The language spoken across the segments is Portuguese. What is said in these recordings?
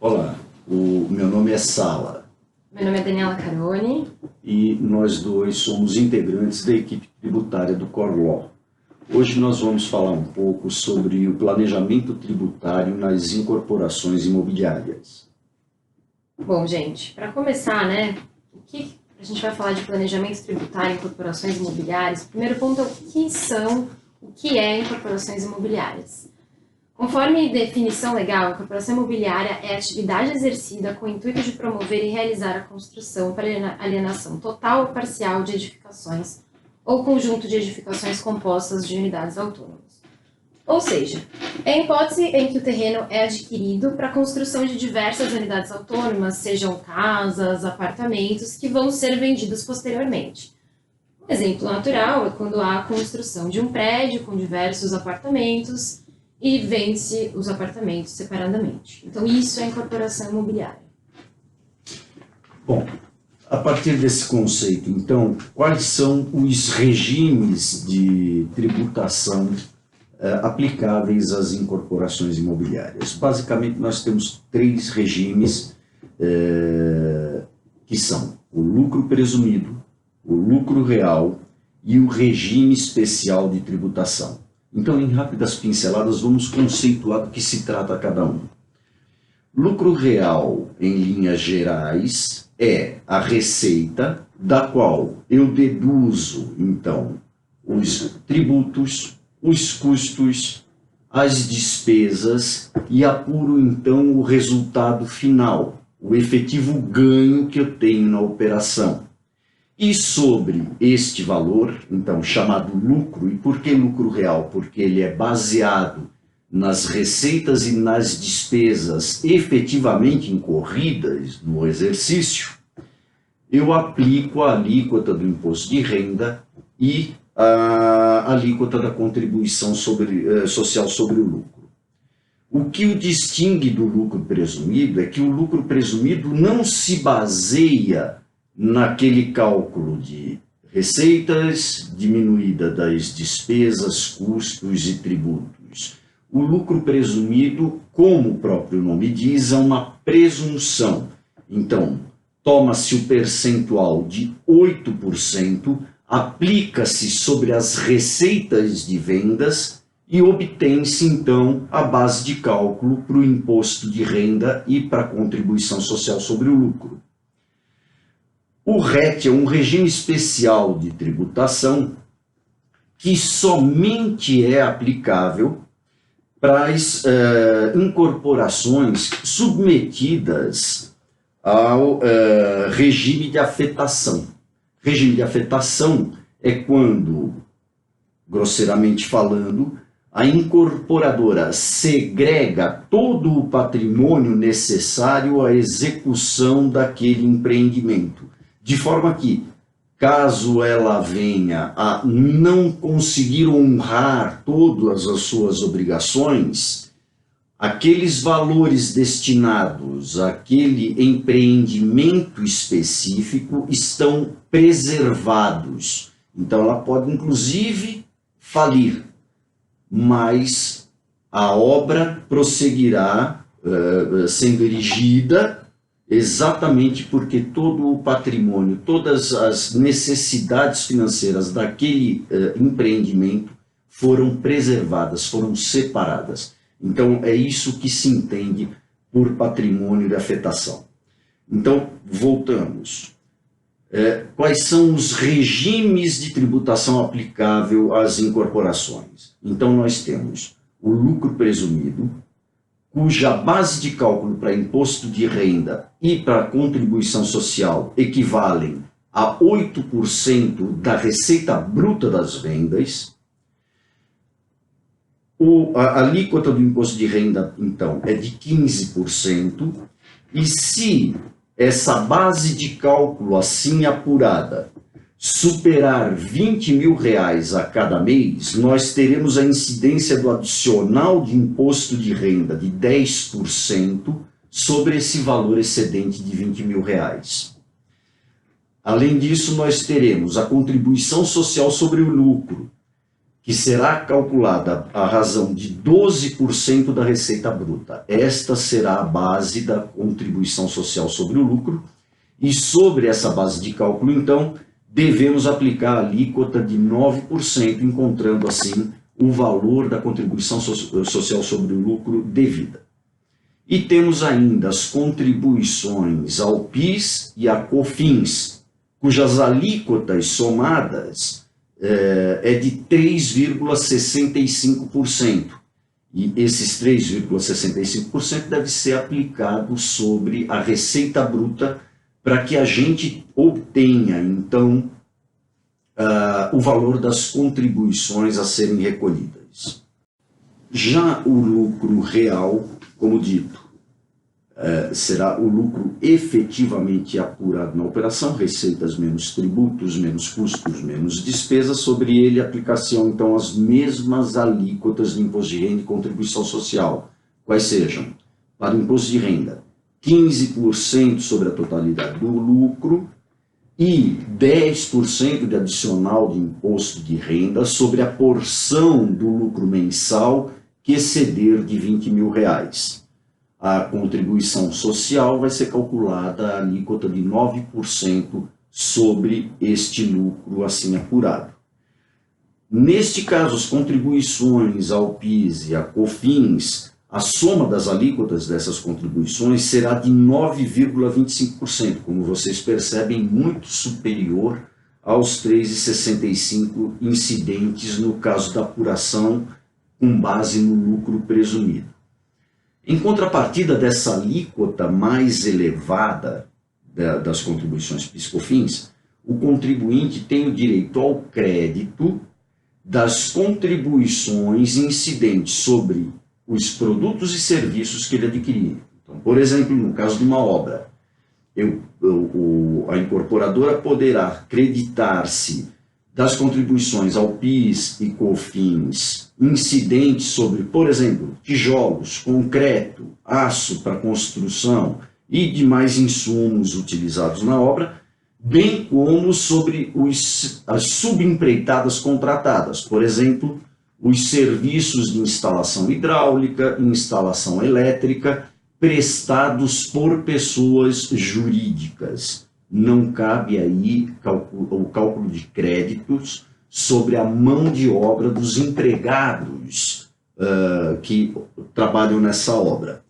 Olá, o meu nome é Sala. Meu nome é Daniela Caroni. E nós dois somos integrantes da equipe tributária do Core Law. Hoje nós vamos falar um pouco sobre o planejamento tributário nas incorporações imobiliárias. Bom, gente, para começar, a gente vai falar de planejamento tributário em incorporações imobiliárias. O primeiro ponto é o que é incorporações imobiliárias. Conforme definição legal, a incorporação imobiliária é a atividade exercida com o intuito de promover e realizar a construção para alienação total ou parcial de edificações ou conjunto de edificações compostas de unidades autônomas. Ou seja, é a hipótese em que o terreno é adquirido para a construção de diversas unidades autônomas, sejam casas, apartamentos, que vão ser vendidos posteriormente. Um exemplo natural é quando há a construção de um prédio com diversos apartamentos e vende-se os apartamentos separadamente. Então, isso é incorporação imobiliária. Bom, a partir desse conceito, então, quais são os regimes de tributação aplicáveis às incorporações imobiliárias? Basicamente, nós temos três regimes que são o lucro presumido, o lucro real e o regime especial de tributação. Então, em rápidas pinceladas, vamos conceituar do que se trata cada um. Lucro real, em linhas gerais, é a receita da qual eu deduzo, então, os tributos, os custos, as despesas e apuro, então, o resultado final, o efetivo ganho que eu tenho na operação. E sobre este valor, então, chamado lucro, e por que lucro real? Porque ele é baseado nas receitas e nas despesas efetivamente incorridas no exercício, eu aplico a alíquota do imposto de renda e a alíquota da contribuição social sobre o lucro. O que o distingue do lucro presumido é que o lucro presumido não se baseia naquele cálculo de receitas diminuída das despesas, custos e tributos. O lucro presumido, como o próprio nome diz, é uma presunção. Então, toma-se o percentual de 8%, aplica-se sobre as receitas de vendas e obtém-se, então, a base de cálculo para o imposto de renda e para a contribuição social sobre o lucro. O RET é um regime especial de tributação que somente é aplicável para as incorporações submetidas ao regime de afetação. Regime de afetação é quando, grosseiramente falando, a incorporadora segrega todo o patrimônio necessário à execução daquele empreendimento. De forma que, caso ela venha a não conseguir honrar todas as suas obrigações, aqueles valores destinados àquele empreendimento específico estão preservados. Então, ela pode, inclusive, falir, mas a obra prosseguirá sendo erigida exatamente porque todo o patrimônio, todas as necessidades financeiras daquele empreendimento foram preservadas, foram separadas. Então, é isso que se entende por patrimônio de afetação. Então, voltamos. Quais são os regimes de tributação aplicável às incorporações? Então, nós temos o lucro presumido, cuja base de cálculo para imposto de renda e para contribuição social equivalem a 8% da receita bruta das vendas. A alíquota do imposto de renda, então, é de 15%, e se essa base de cálculo assim apurada superar R$20.000 a cada mês, nós teremos a incidência do adicional de imposto de renda de 10% sobre esse valor excedente de R$20.000. Além disso, nós teremos a contribuição social sobre o lucro, que será calculada à razão de 12% da receita bruta. Esta será a base da contribuição social sobre o lucro, e sobre essa base de cálculo, então, devemos aplicar a alíquota de 9%, encontrando assim o valor da contribuição social sobre o lucro devida. E temos ainda as contribuições ao PIS e à COFINS, cujas alíquotas somadas é de 3,65%. E esses 3,65% deve ser aplicado sobre a receita bruta para que a gente obtenha, então, o valor das contribuições a serem recolhidas. Já o lucro real, como dito, será o lucro efetivamente apurado na operação, receitas menos tributos, menos custos, menos despesas, sobre ele aplicação então as mesmas alíquotas de imposto de renda e contribuição social, quais sejam, para o imposto de renda, 15% sobre a totalidade do lucro e 10% de adicional de imposto de renda sobre a porção do lucro mensal que exceder de R$20.000. A contribuição social vai ser calculada a alíquota de 9% sobre este lucro assim apurado. Neste caso, as contribuições ao PIS e à COFINS, a soma das alíquotas dessas contribuições será de 9,25%, como vocês percebem, muito superior aos 3,65% incidentes no caso da apuração com base no lucro presumido. Em contrapartida dessa alíquota mais elevada das contribuições PIS/COFINS, o contribuinte tem o direito ao crédito das contribuições incidentes sobre os produtos e serviços que ele adquirir. Então, por exemplo, no caso de uma obra, a incorporadora poderá creditar-se das contribuições ao PIS e COFINS incidentes sobre, por exemplo, tijolos, concreto, aço para construção e demais insumos utilizados na obra, bem como sobre as subempreitadas contratadas, por exemplo, os serviços de instalação hidráulica e instalação elétrica prestados por pessoas jurídicas. Não cabe aí o cálculo de créditos sobre a mão de obra dos empregados que trabalham nessa obra.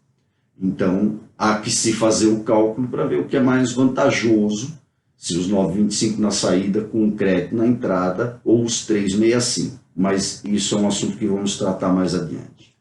Então, há que se fazer o cálculo para ver o que é mais vantajoso, se os 9,25 na saída com o crédito na entrada ou os 3,65. Mas isso é um assunto que vamos tratar mais adiante.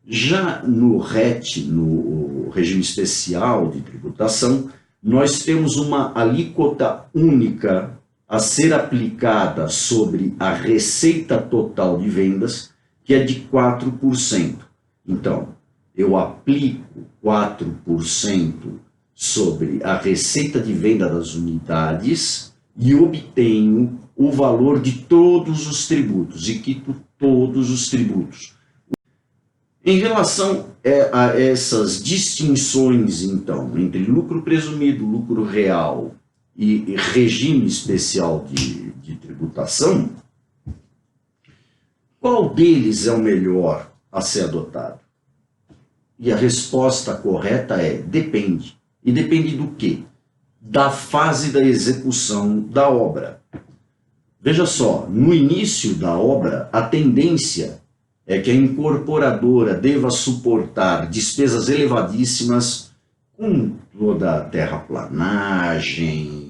Já no RET, no regime especial de tributação, nós temos uma alíquota única a ser aplicada sobre a receita total de vendas, que é de 4%. Então, eu aplico 4% sobre a receita de venda das unidades e obtenho o valor de todos os tributos, e quito todos os tributos. Em relação a essas distinções, então, entre lucro presumido, lucro real e regime especial de tributação, qual deles é o melhor a ser adotado? E a resposta correta é depende. E depende do quê? Da fase da execução da obra. Veja só, no início da obra, a tendência é que a incorporadora deva suportar despesas elevadíssimas com toda a terraplanagem,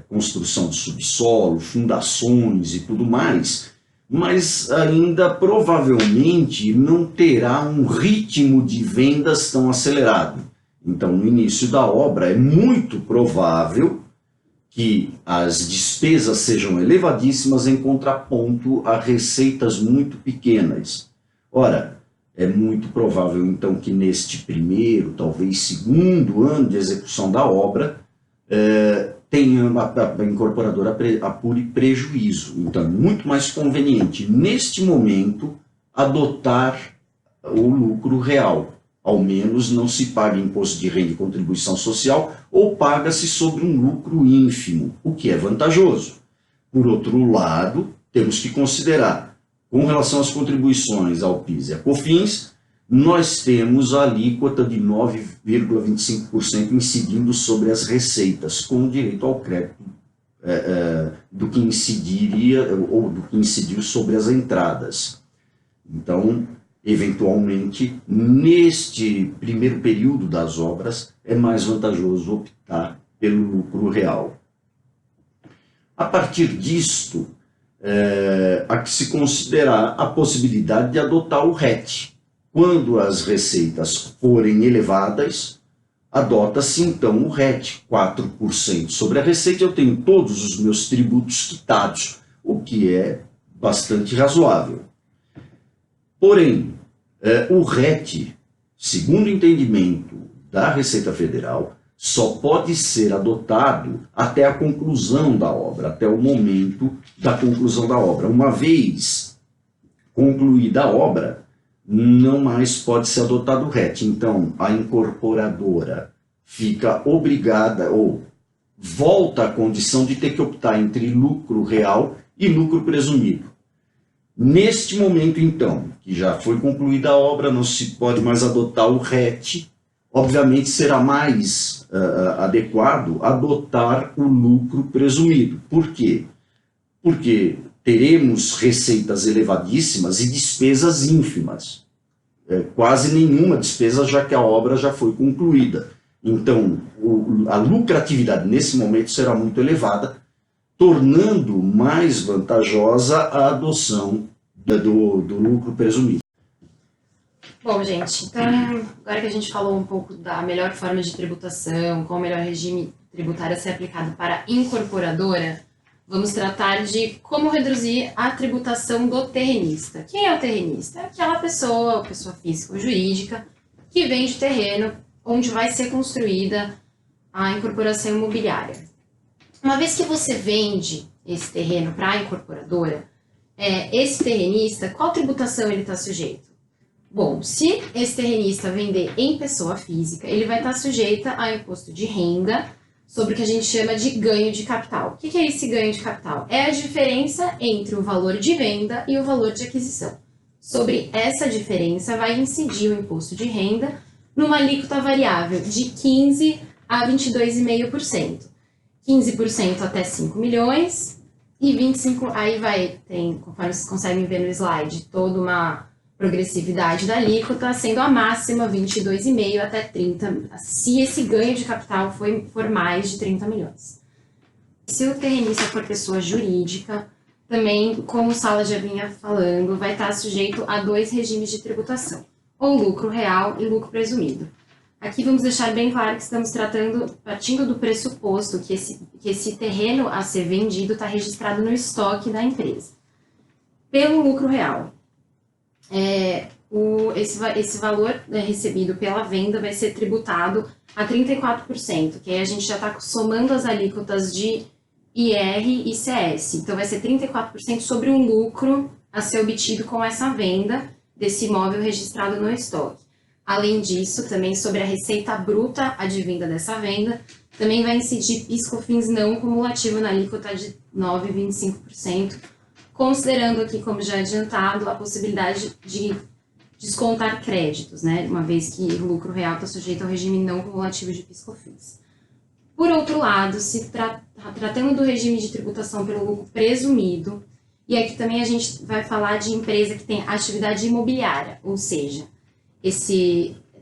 construção de subsolo, fundações e tudo mais, mas ainda provavelmente não terá um ritmo de vendas tão acelerado. Então, no início da obra, é muito provável que as despesas sejam elevadíssimas em contraponto a receitas muito pequenas. Ora, é muito provável, então, que neste primeiro, talvez segundo ano de execução da obra, a incorporadora apure prejuízo. Então, é muito mais conveniente, neste momento, adotar o lucro real. Ao menos não se paga imposto de renda e contribuição social, ou paga-se sobre um lucro ínfimo, o que é vantajoso. Por outro lado, temos que considerar, com relação às contribuições ao PIS e a COFINS, nós temos a alíquota de 9,25% incidindo sobre as receitas, com direito ao crédito do que incidiria ou do que incidiu sobre as entradas. Então, eventualmente, neste primeiro período das obras, é mais vantajoso optar pelo lucro real. A partir disto, há que se considerar a possibilidade de adotar o RET. Quando as receitas forem elevadas, adota-se então o RET, 4% sobre a receita. Eu tenho todos os meus tributos quitados, o que é bastante razoável. Porém, o RET, segundo o entendimento da Receita Federal, só pode ser adotado até a conclusão da obra, até o momento da conclusão da obra. Uma vez concluída a obra, não mais pode ser adotado o RET. Então, a incorporadora fica obrigada ou volta à condição de ter que optar entre lucro real e lucro presumido. Neste momento, então, que já foi concluída a obra, não se pode mais adotar o RET. Obviamente, será mais adequado adotar o lucro presumido. Por quê? Porque teremos receitas elevadíssimas e despesas ínfimas. Quase nenhuma despesa, já que a obra já foi concluída. Então, a lucratividade nesse momento será muito elevada, tornando mais vantajosa a adoção do lucro presumido. Bom, gente, então, agora que a gente falou um pouco da melhor forma de tributação, qual o melhor regime tributário a ser aplicado para a incorporadora, vamos tratar de como reduzir a tributação do terrenista. Quem é o terrenista? É aquela pessoa física ou jurídica, que vende terreno onde vai ser construída a incorporação imobiliária. Uma vez que você vende esse terreno para a incorporadora, esse terrenista, qual tributação ele está sujeito? Bom, se esse terrenista vender em pessoa física, ele vai estar sujeito a imposto de renda sobre o que a gente chama de ganho de capital. O que é esse ganho de capital? É a diferença entre o valor de venda e o valor de aquisição. Sobre essa diferença vai incidir o imposto de renda numa alíquota variável de 15% a 22,5%. 15% até 5 milhões e 25%, aí conforme vocês conseguem ver no slide, toda uma progressividade da alíquota, sendo a máxima 22,5% até 30%, se esse ganho de capital for mais de 30 milhões. Se o terrenista for pessoa jurídica, também, como o Sala já vinha falando, vai estar sujeito a 2 regimes de tributação, ou lucro real e lucro presumido. Aqui vamos deixar bem claro que estamos partindo do pressuposto que esse terreno a ser vendido está registrado no estoque da empresa. Pelo lucro real, esse valor recebido pela venda vai ser tributado a 34%, que aí a gente já está somando as alíquotas de IR e CS. Então, vai ser 34% sobre o lucro a ser obtido com essa venda desse imóvel registrado no estoque. Além disso, também sobre a receita bruta advinda dessa venda, também vai incidir PIS/COFINS não cumulativo na alíquota de 9,25%, considerando aqui, como já adiantado, a possibilidade de descontar créditos, né? Uma vez que o lucro real está sujeito ao regime não cumulativo de PIS/COFINS. Por outro lado, se tratando do regime de tributação pelo lucro presumido, e aqui também a gente vai falar de empresa que tem atividade imobiliária, ou seja,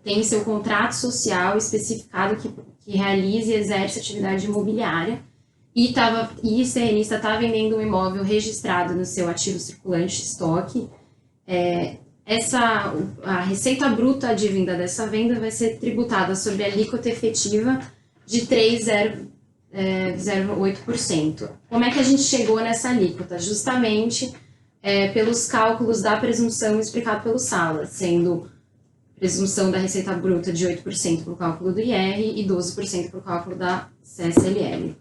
tem seu contrato social especificado que realiza e exerce atividade imobiliária, e esse terrenista está vendendo um imóvel registrado no seu ativo circulante estoque, a receita bruta advinda dessa venda vai ser tributada sobre a alíquota efetiva de 3,08%. Como é que a gente chegou nessa alíquota? Justamente pelos cálculos da presunção explicado pelo Sala, sendo presunção da receita bruta de 8% para o cálculo do IR e 12% para o cálculo da CSLL.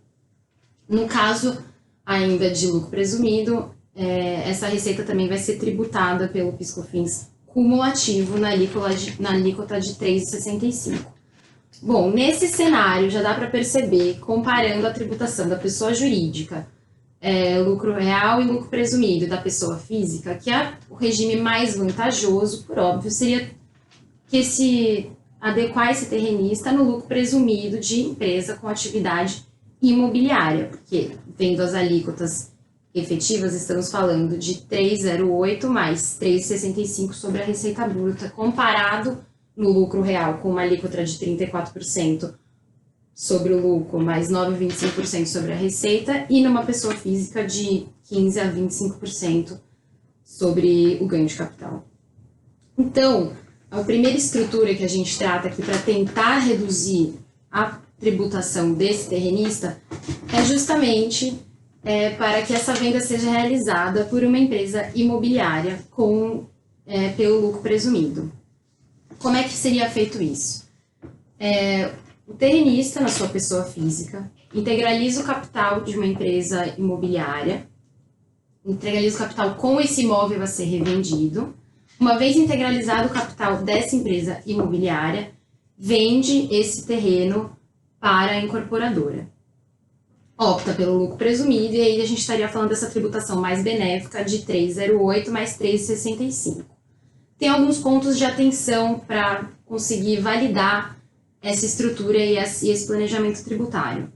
No caso ainda de lucro presumido, essa receita também vai ser tributada pelo PIS/COFINS cumulativo na alíquota de 3,65%. Bom, nesse cenário já dá para perceber, comparando a tributação da pessoa jurídica lucro real e lucro presumido da pessoa física, que é o regime mais vantajoso, por óbvio, seria que adequar esse terrenista no lucro presumido de empresa com atividade imobiliária, porque vendo as alíquotas efetivas, estamos falando de 3,08 mais 3,65 sobre a receita bruta, comparado no lucro real com uma alíquota de 34% sobre o lucro, mais 9,25% sobre a receita, e numa pessoa física de 15% a 25% sobre o ganho de capital. Então, a primeira estrutura que a gente trata aqui para tentar reduzir a tributação desse terrenista é justamente para que essa venda seja realizada por uma empresa imobiliária pelo lucro presumido. Como é que seria feito isso? O terrenista, na sua pessoa física, integraliza o capital de uma empresa imobiliária, integraliza o capital com esse imóvel a ser revendido. Uma vez integralizado o capital dessa empresa imobiliária, vende esse terreno para a incorporadora. Opta pelo lucro presumido, e aí a gente estaria falando dessa tributação mais benéfica de 3,08 mais 3,65. Tem alguns pontos de atenção para conseguir validar essa estrutura e esse planejamento tributário.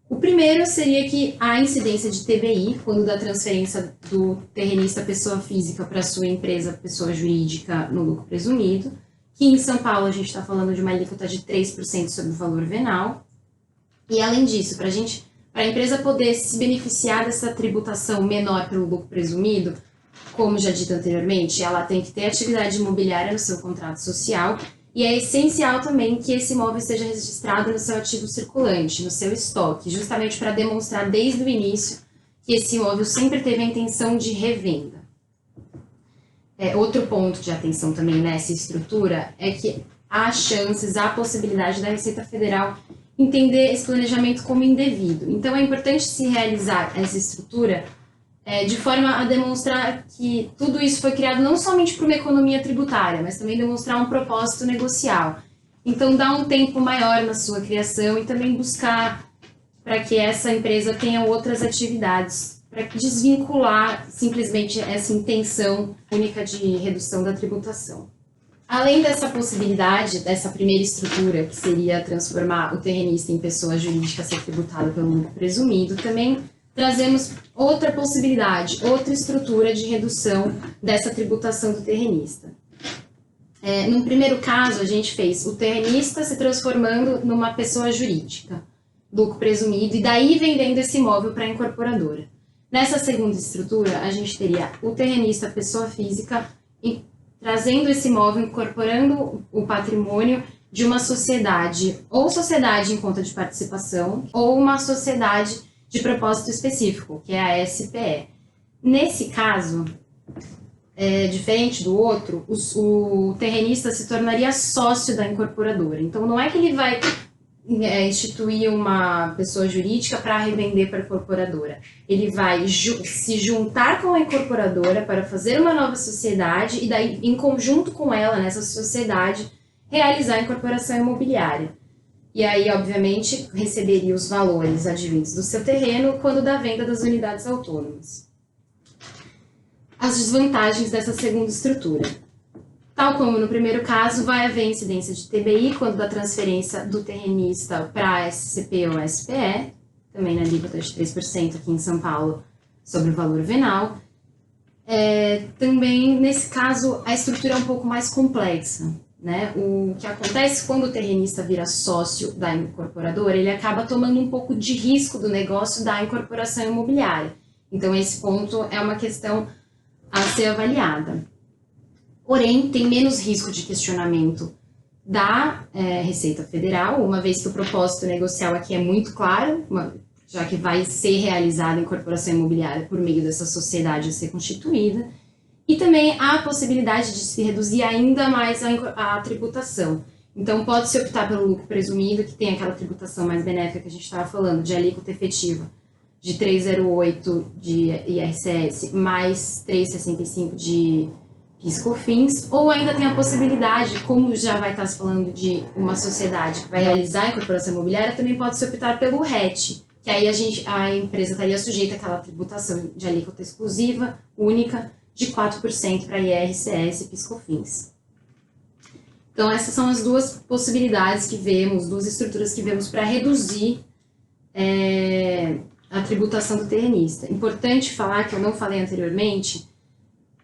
O primeiro seria que a incidência de TBI, quando da transferência do terrenista pessoa física para sua empresa pessoa jurídica no lucro presumido, que em São Paulo a gente está falando de uma alíquota de 3% sobre o valor venal. E além disso, para a empresa poder se beneficiar dessa tributação menor pelo lucro presumido, como já dito anteriormente, ela tem que ter atividade imobiliária no seu contrato social, e é essencial também que esse imóvel esteja registrado no seu ativo circulante, no seu estoque, justamente para demonstrar desde o início que esse imóvel sempre teve a intenção de revenda. Outro ponto de atenção também nessa estrutura é que há chances, há possibilidade da Receita Federal entender esse planejamento como indevido. Então é importante se realizar essa estrutura de forma a demonstrar que tudo isso foi criado não somente para uma economia tributária, mas também demonstrar um propósito negocial. Então, dá um tempo maior na sua criação e também buscar para que essa empresa tenha outras atividades, para desvincular simplesmente essa intenção única de redução da tributação. Além dessa possibilidade, dessa primeira estrutura, que seria transformar o terrenista em pessoa jurídica a ser tributada pelo lucro presumido, também trazemos outra possibilidade, outra estrutura de redução dessa tributação do terrenista. No primeiro caso, a gente fez o terrenista se transformando numa pessoa jurídica, lucro presumido, e daí vendendo esse imóvel para a incorporadora. Nessa segunda estrutura, a gente teria o terrenista pessoa física trazendo esse imóvel, incorporando o patrimônio de uma sociedade, ou sociedade em conta de participação, ou uma sociedade de propósito específico, que é a SPE. Nesse caso, diferente do outro, o terrenista se tornaria sócio da incorporadora. Então, não é que ele vai instituir uma pessoa jurídica para revender para a incorporadora. Ele vai se juntar com a incorporadora para fazer uma nova sociedade e daí, em conjunto com ela, nessa sociedade, realizar a incorporação imobiliária. E aí, obviamente, receberia os valores advindos do seu terreno quando da venda das unidades autônomas. As desvantagens dessa segunda estrutura. Tal como no primeiro caso, vai haver incidência de TBI quando da transferência do terrenista para a SCP ou SPE, também na alíquota de 3% aqui em São Paulo, sobre o valor venal. Também, nesse caso, a estrutura é um pouco mais complexa. Né? O que acontece quando o terrenista vira sócio da incorporadora, ele acaba tomando um pouco de risco do negócio da incorporação imobiliária. Então, esse ponto é uma questão a ser avaliada. Porém, tem menos risco de questionamento da Receita Federal, uma vez que o propósito negocial aqui é muito claro, já que vai ser realizada a incorporação imobiliária por meio dessa sociedade a ser constituída. E também há a possibilidade de se reduzir ainda mais a tributação. Então, pode-se optar pelo lucro presumido, que tem aquela tributação mais benéfica que a gente estava falando, de alíquota efetiva de 3,08 de IRCS mais 3,65 de PIS/COFINS, ou ainda tem a possibilidade, como já vai estar se falando de uma sociedade que vai realizar a incorporação imobiliária, também pode-se optar pelo RET, que aí a empresa estaria sujeita àquela tributação de alíquota exclusiva, única, de 4% para IR, CS e PIS/COFINS. Então, essas são as duas possibilidades que vemos, duas estruturas que vemos para reduzir a tributação do terrenista. Importante falar, que eu não falei anteriormente,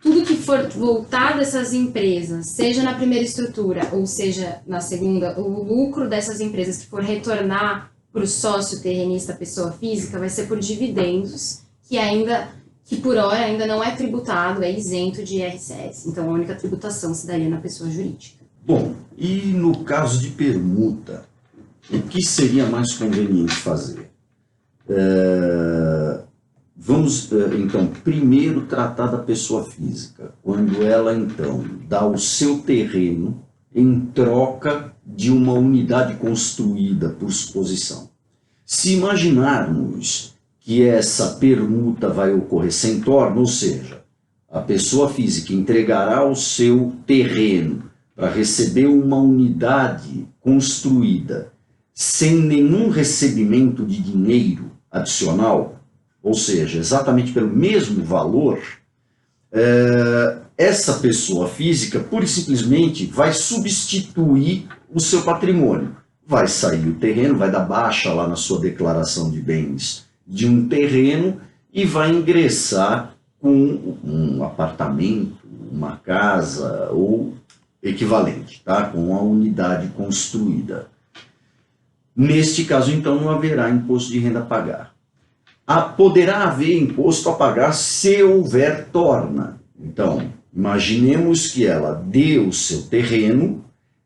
tudo que for voltar dessas empresas, seja na primeira estrutura ou seja na segunda, o lucro dessas empresas que for retornar para o sócio terrenista, pessoa física, vai ser por dividendos, que por hora ainda não é tributado, é isento de IRCS. Então, a única tributação se daria na pessoa jurídica. Bom, e no caso de permuta, o que seria mais conveniente fazer? Vamos, então, primeiro tratar da pessoa física, quando ela, então, dá o seu terreno em troca de uma unidade construída, por suposição. Se imaginarmos que essa permuta vai ocorrer sem torno, ou seja, a pessoa física entregará o seu terreno para receber uma unidade construída sem nenhum recebimento de dinheiro adicional, ou seja, exatamente pelo mesmo valor, essa pessoa física, pura e simplesmente, vai substituir o seu patrimônio. Vai sair o terreno, vai dar baixa lá na sua declaração de bens de um terreno e vai ingressar com um apartamento, uma casa ou equivalente, tá? Com a unidade construída. Neste caso, então, não haverá imposto de renda a pagar. Poderá haver imposto a pagar se houver torna. Então, imaginemos que ela deu o seu terreno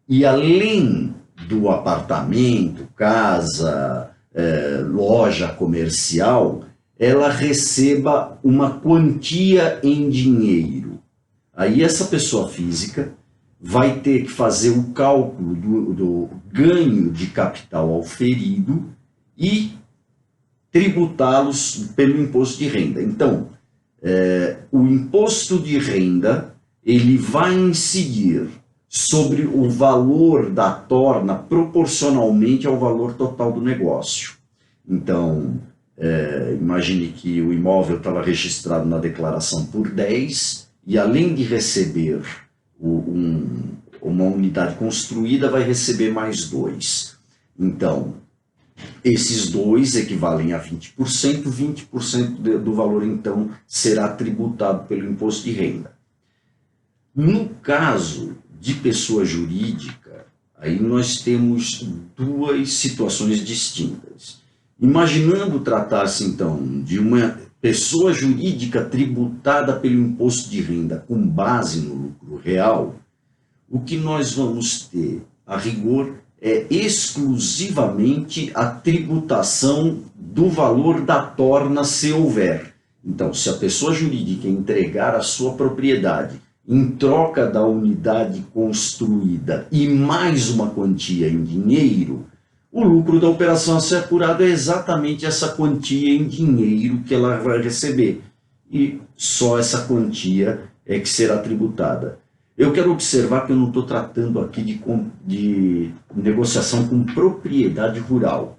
e, além do apartamento, casa, loja comercial, ela receba uma quantia em dinheiro. Aí essa pessoa física vai ter que fazer o cálculo do ganho de capital auferido e tributá-los pelo imposto de renda. Então, o imposto de renda ele vai incidir sobre o valor da torna proporcionalmente ao valor total do negócio. Então, imagine que o imóvel estava registrado na declaração por 10 e, além de receber uma unidade construída, vai receber mais 2. Então, esses 2 equivalem a 20%, 20% do valor, então, será tributado pelo imposto de renda. No caso de pessoa jurídica, aí nós temos duas situações distintas. Imaginando tratar-se, então, de uma pessoa jurídica tributada pelo imposto de renda com base no lucro real, o que nós vamos ter, a rigor, é exclusivamente a tributação do valor da torna, se houver. Então, se a pessoa jurídica entregar a sua propriedade em troca da unidade construída e mais uma quantia em dinheiro, o lucro da operação a ser apurado é exatamente essa quantia em dinheiro que ela vai receber. E só essa quantia é que será tributada. Eu quero observar que eu não estou tratando aqui de negociação com propriedade rural.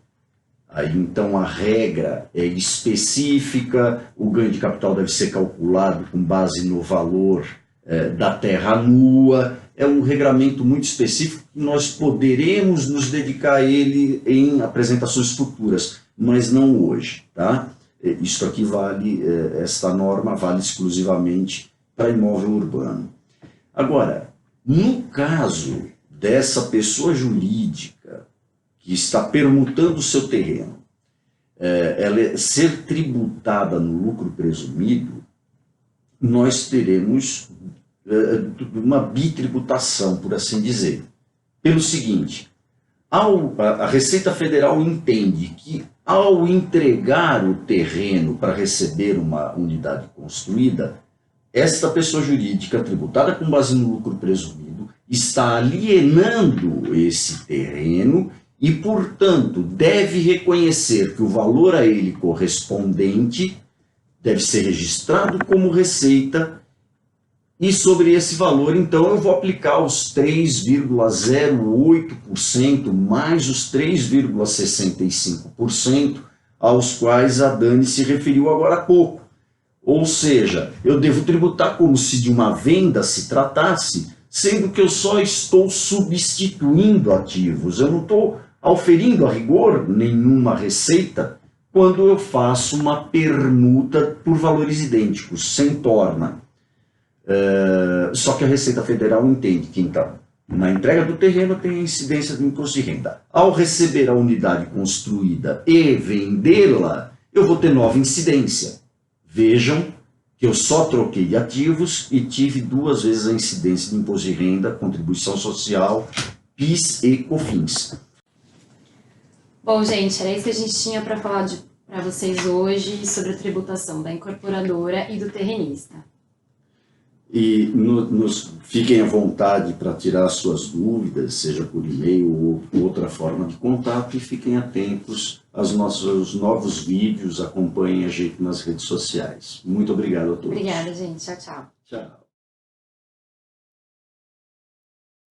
Aí, então, a regra é específica, o ganho de capital deve ser calculado com base no valor da terra nua. É um regramento muito específico que nós poderemos nos dedicar a ele em apresentações futuras, mas não hoje, tá? Isso aqui vale, esta norma vale exclusivamente para imóvel urbano. Agora, no caso dessa pessoa jurídica que está permutando o seu terreno, ela ser tributada no lucro presumido, nós teremos uma bitributação, por assim dizer. Pelo seguinte, a Receita Federal entende que, ao entregar o terreno para receber uma unidade construída, esta pessoa jurídica tributada com base no lucro presumido está alienando esse terreno e, portanto, deve reconhecer que o valor a ele correspondente deve ser registrado como receita. E sobre esse valor, então, eu vou aplicar os 3,08% mais os 3,65% aos quais a Dani se referiu agora há pouco. Ou seja, eu devo tributar como se de uma venda se tratasse, sendo que eu só estou substituindo ativos. Eu não estou auferindo a rigor nenhuma receita quando eu faço uma permuta por valores idênticos, sem torna. Só que a Receita Federal entende que, então, na entrega do terreno tem a incidência do imposto de renda. Ao receber a unidade construída e vendê-la, eu vou ter nova incidência. Vejam que eu só troquei de ativos e tive 2 vezes a incidência de imposto de renda, contribuição social, PIS e COFINS. Bom, gente, era isso que a gente tinha para falar para vocês hoje sobre a tributação da incorporadora e do terrenista. E fiquem à vontade para tirar suas dúvidas, seja por e-mail ou outra forma de contato, e fiquem atentos aos nossos novos vídeos, acompanhem a gente nas redes sociais. Muito obrigado a todos. Obrigada, gente. Tchau, tchau. Tchau.